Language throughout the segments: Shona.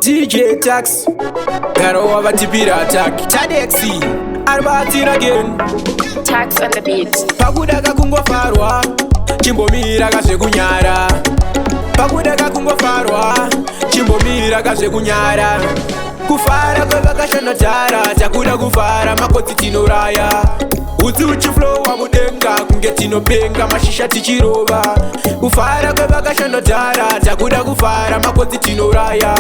DJ Tarks, Garo over Tipira attack. Tadexi, Arbatin again. Tarks on the beat. Pakuda kufarwa, Chimbomira Gasekunyara. Pakuda kufarwa, Chimbomira Gasekunyara. Kufara kwevakashana tara, takuda kufara makoti tinoraya. Utuchi flow wa mudenga, kunge tinopenga mashisha tichirova. Kufara kwevakashana tara, takuda kufara makoti tinoraya.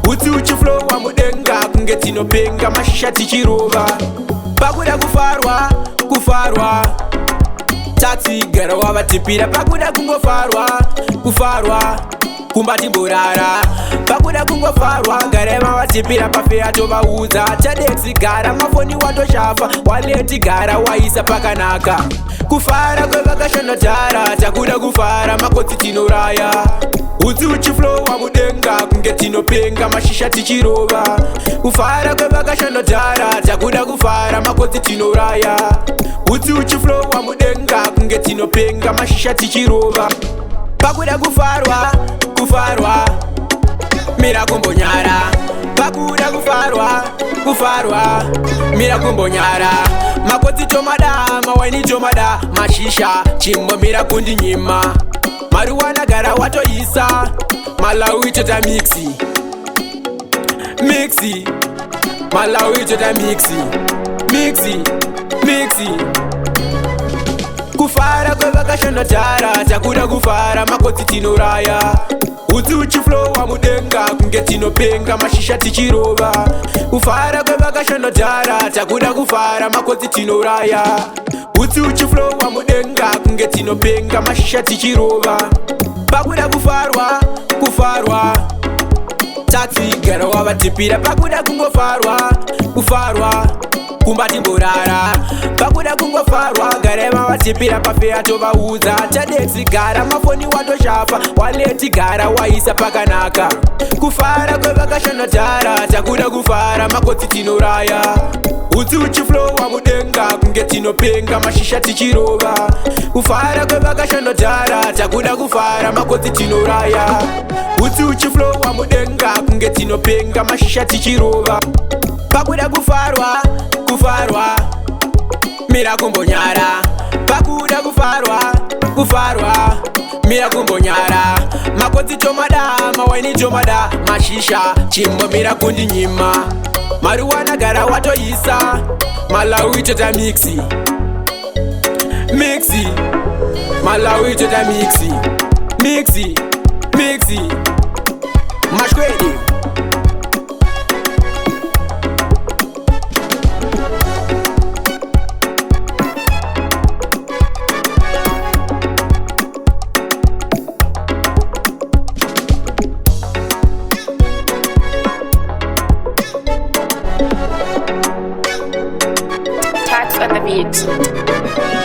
Utuchi flow wa mudenga, kunge tinopenga mashisha tichirova. Pakuda kufarwa Taxi gara wavatipira. Pakuda kufarwa kumbati borara. Pakuda kungofarwa garema watipira pafea tovauza. Tadexi gara mafoni watoshafa, waleti gara waisa pakanaka. Kufara kwevakashana tara, takuda kufara makoti tinoraya. Utuchi flow wa mudenga, kunge tinopenga mashisha tichirova. Kufara kwevakashana tara, takuda kufara makoti tinoraya. Utuchi flow wa mudenga, kunge tinopenga mashisha tichirova. Pakuda kufarwa mira kumbonyara. Pakuda kufarwa mira kumbonyara. Makoti tomada, mawaini tomada, mashisha chimbo mira kundi nyima. Marijuana gara watoisa, Malawi tota mixi. Malawi tota mixi. Kufara kwevakashana tara, takuda kufara makoti tinoraya. Utuchi flow wa mudenga, kunge tinopenga mashisha tichirova. Kufara kwevakashana tara, takuda kufara makoti tinoraya. Utuchi flow wa mudenga, kunge tinopenga mashisha tichirova. Pakuda kufarwa Taxi gara wavatipira. Pakuda kufarwa kumbati borara. Pakuda kungofarwa garema watipira pafea tovauza. Tadexi gara mafoni watoshafa, waleti gara waisa pakanaka. Kufara kwevakashana tara, takuda kufara makoti tinoraya. Utuchi flow wa mudenga, kunge tinopenga mashisha tichirova. Kufara kwevakashana tara, takuda kufara makoti tinoraya. Utuchi flow wa mudenga, kunge tinopenga mashisha tichirova. Pakuda kufarwa mira kumbonyara. Pakuda kufarwa mira kumbonyara. Makoti tomada, mawaini tomada, mashisha chimbo mira kundi nyima. Marijuana gara watoisa, Malawi tota mixi. Malawi tota mixi. Mashkwedi. Tarks on the beat.